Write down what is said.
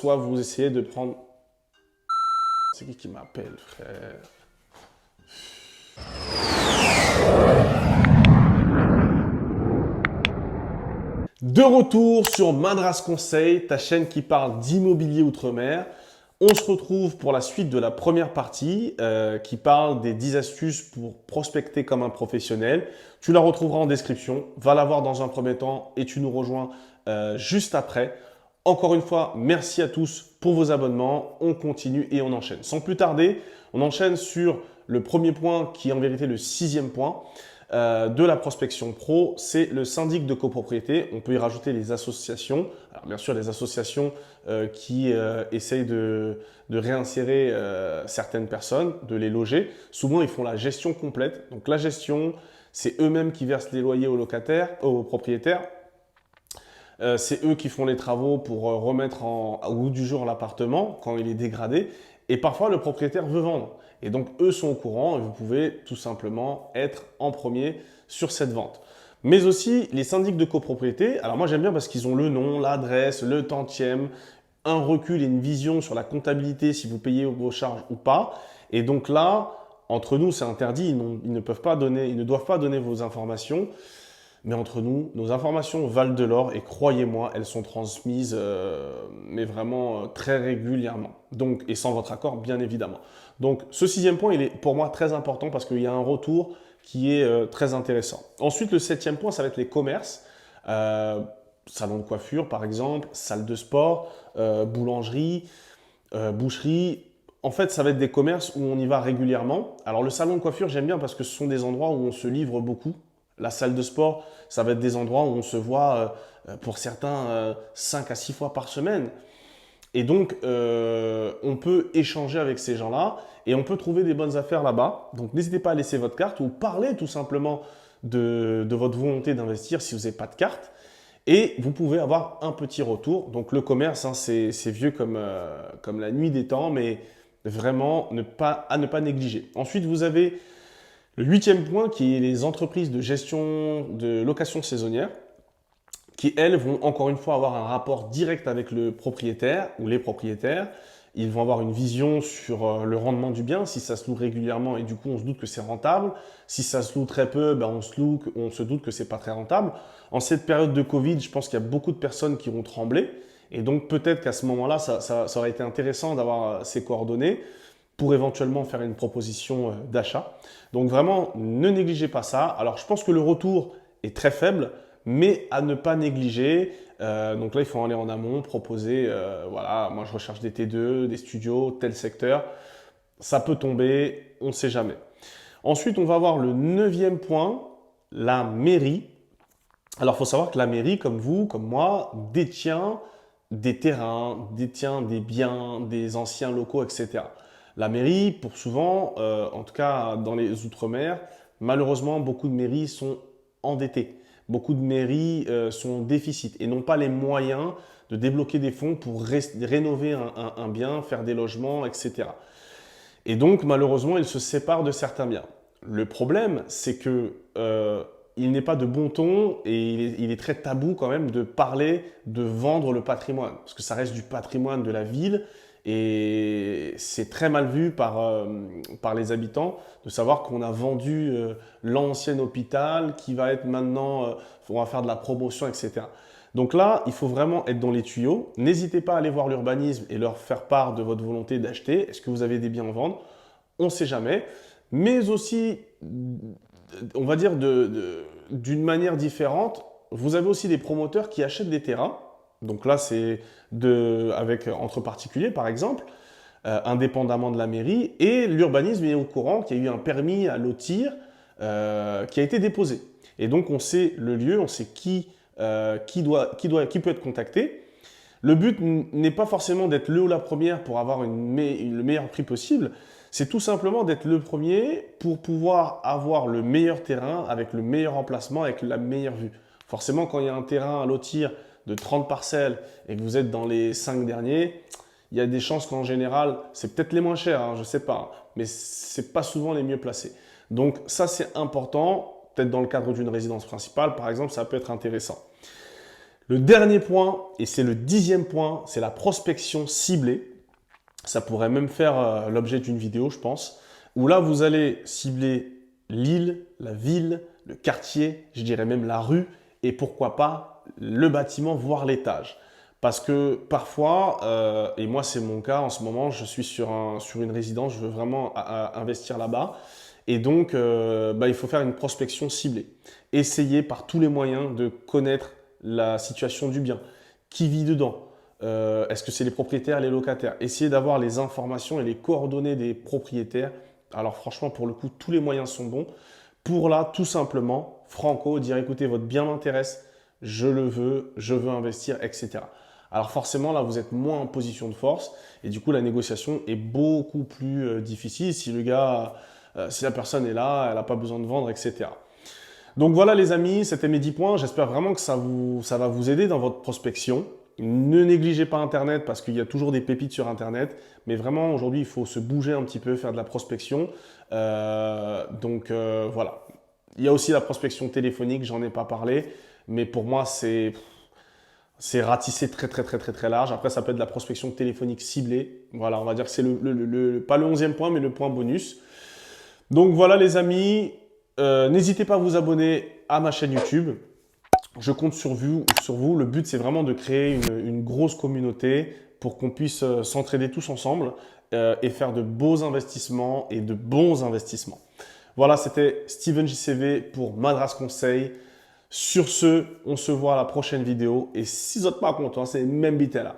Soit vous essayez de prendre... C'est qui m'appelle, frère? De retour sur Madras Conseil, ta chaîne qui parle d'immobilier outre-mer. On se retrouve pour la suite de la première partie qui parle des 10 astuces pour prospecter comme un professionnel. Tu la retrouveras en description. Va la voir dans un premier temps et tu nous rejoins juste après. Encore une fois, merci à tous pour vos abonnements. On continue et on enchaîne. Sans plus tarder, on enchaîne sur le premier point qui est en vérité le 6e point de la prospection pro, c'est le syndic de copropriété. On peut y rajouter les associations. Alors bien sûr, les associations qui essayent de réinsérer certaines personnes, de les loger. Souvent, ils font la gestion complète. Donc la gestion, c'est eux-mêmes qui versent les loyers aux locataires, aux propriétaires. C'est eux qui font les travaux pour remettre au goût du jour l'appartement quand il est dégradé. Et parfois, le propriétaire veut vendre. Et donc, eux sont au courant et vous pouvez tout simplement être en premier sur cette vente. Mais aussi, les syndics de copropriété. Alors moi, j'aime bien parce qu'ils ont le nom, l'adresse, le tantième, un recul et une vision sur la comptabilité, si vous payez vos charges ou pas. Et donc là, entre nous, c'est interdit. Ils ne peuvent pas donner, ils ne doivent pas donner vos informations. Mais entre nous, nos informations valent de l'or et croyez-moi, elles sont transmises mais vraiment très régulièrement. Donc, et sans votre accord, bien évidemment. Donc, ce 6e point, il est pour moi très important parce qu'il y a un retour qui est très intéressant. Ensuite, le 7e point, ça va être les commerces. Salon de coiffure, par exemple, salle de sport, boulangerie, boucherie. En fait, ça va être des commerces où on y va régulièrement. Alors, le salon de coiffure, j'aime bien parce que ce sont des endroits où on se livre beaucoup. La salle de sport, ça va être des endroits où on se voit, pour certains, 5 à 6 fois par semaine. Et donc, on peut échanger avec ces gens-là et on peut trouver des bonnes affaires là-bas. Donc, n'hésitez pas à laisser votre carte ou parler tout simplement de votre volonté d'investir si vous n'avez pas de carte. Et vous pouvez avoir un petit retour. Donc, le commerce, hein, c'est vieux comme la nuit des temps, mais vraiment à ne pas négliger. Ensuite, vous avez le 8e point qui est les entreprises de gestion de location saisonnière qui, elles, vont encore une fois avoir un rapport direct avec le propriétaire ou les propriétaires. Ils vont avoir une vision sur le rendement du bien, si ça se loue régulièrement et du coup on se doute que c'est rentable. Si ça se loue très peu, ben on se doute que c'est pas très rentable. En cette période de Covid, je pense qu'il y a beaucoup de personnes qui vont trembler. Et donc peut-être qu'à ce moment-là, ça aurait été intéressant d'avoir ces coordonnées pour éventuellement faire une proposition d'achat. Donc vraiment, ne négligez pas ça. Alors je pense que le retour est très faible, mais à ne pas négliger. Donc là, il faut aller en amont, proposer, voilà, moi je recherche des T2, des studios, tel secteur. Ça peut tomber, on ne sait jamais. Ensuite, on va voir le 9e point, la mairie. Alors, il faut savoir que la mairie, comme vous, comme moi, détient des terrains, détient des biens, des anciens locaux, etc. La mairie, pour souvent, en tout cas dans les Outre-mer, malheureusement, beaucoup de mairies sont endettées. Beaucoup de mairies sont en déficit et n'ont pas les moyens de débloquer des fonds pour rénover un bien, faire des logements, etc. Et donc, malheureusement, ils se séparent de certains biens. Le problème, c'est que il n'est pas de bon ton et il est très tabou quand même de parler de vendre le patrimoine, parce que ça reste du patrimoine de la ville et c'est très mal vu par les habitants de savoir qu'on a vendu l'ancien hôpital qui va être maintenant, on va faire de la promotion, etc. Donc là, il faut vraiment être dans les tuyaux. N'hésitez pas à aller voir l'urbanisme et leur faire part de votre volonté d'acheter. Est-ce que vous avez des biens à vendre? On ne sait jamais. Mais aussi, on va dire d'une manière différente, vous avez aussi des promoteurs qui achètent des terrains. Donc là, c'est entre particuliers, par exemple, indépendamment de la mairie. Et l'urbanisme est au courant qu'il y a eu un permis à lotir qui a été déposé. Et donc, on sait le lieu, on sait qui peut être contacté. Le but n'est pas forcément d'être le ou la première pour avoir le meilleur prix possible. C'est tout simplement d'être le premier pour pouvoir avoir le meilleur terrain avec le meilleur emplacement, avec la meilleure vue. Forcément, quand il y a un terrain à lotir de 30 parcelles et que vous êtes dans les 5 derniers, il y a des chances qu'en général, c'est peut-être les moins chers, hein, je ne sais pas, mais ce n'est pas souvent les mieux placés. Donc ça, c'est important. Peut-être dans le cadre d'une résidence principale, par exemple, ça peut être intéressant. Le dernier point, et c'est le 10e point, c'est la prospection ciblée. Ça pourrait même faire l'objet d'une vidéo, je pense, où là, vous allez cibler l'île, la ville, le quartier, je dirais même la rue, et pourquoi pas le bâtiment, voire l'étage. Parce que parfois, et moi c'est mon cas en ce moment, je suis sur une résidence, je veux vraiment investir là-bas. Et donc, il faut faire une prospection ciblée. Essayez par tous les moyens de connaître la situation du bien. Qui vit dedans? Est-ce que c'est les propriétaires, les locataires? Essayez d'avoir les informations et les coordonnées des propriétaires. Alors franchement, pour le coup, tous les moyens sont bons. Pour là, tout simplement, franco, dire écoutez, votre bien m'intéresse, je le veux, je veux investir, etc. Alors forcément, là, vous êtes moins en position de force et du coup, la négociation est beaucoup plus difficile si le gars, si la personne est là, elle n'a pas besoin de vendre, etc. Donc voilà les amis, c'était mes 10 points. J'espère vraiment que ça va vous aider dans votre prospection. Ne négligez pas Internet parce qu'il y a toujours des pépites sur Internet. Mais vraiment, aujourd'hui, il faut se bouger un petit peu, faire de la prospection. Voilà. Il y a aussi la prospection téléphonique, j'en ai pas parlé. Mais pour moi, c'est ratissé très large. Après, ça peut être de la prospection téléphonique ciblée. Voilà, on va dire que c'est pas le 11e point, mais le point bonus. Donc voilà les amis, n'hésitez pas à vous abonner à ma chaîne YouTube. Je compte sur vous. Le but, c'est vraiment de créer une grosse communauté pour qu'on puisse s'entraider tous ensemble et faire de beaux investissements et de bons investissements. Voilà, c'était Steven JCV pour Madras Conseil. Sur ce, on se voit à la prochaine vidéo. Et si vous n'êtes pas content, c'est même bité là.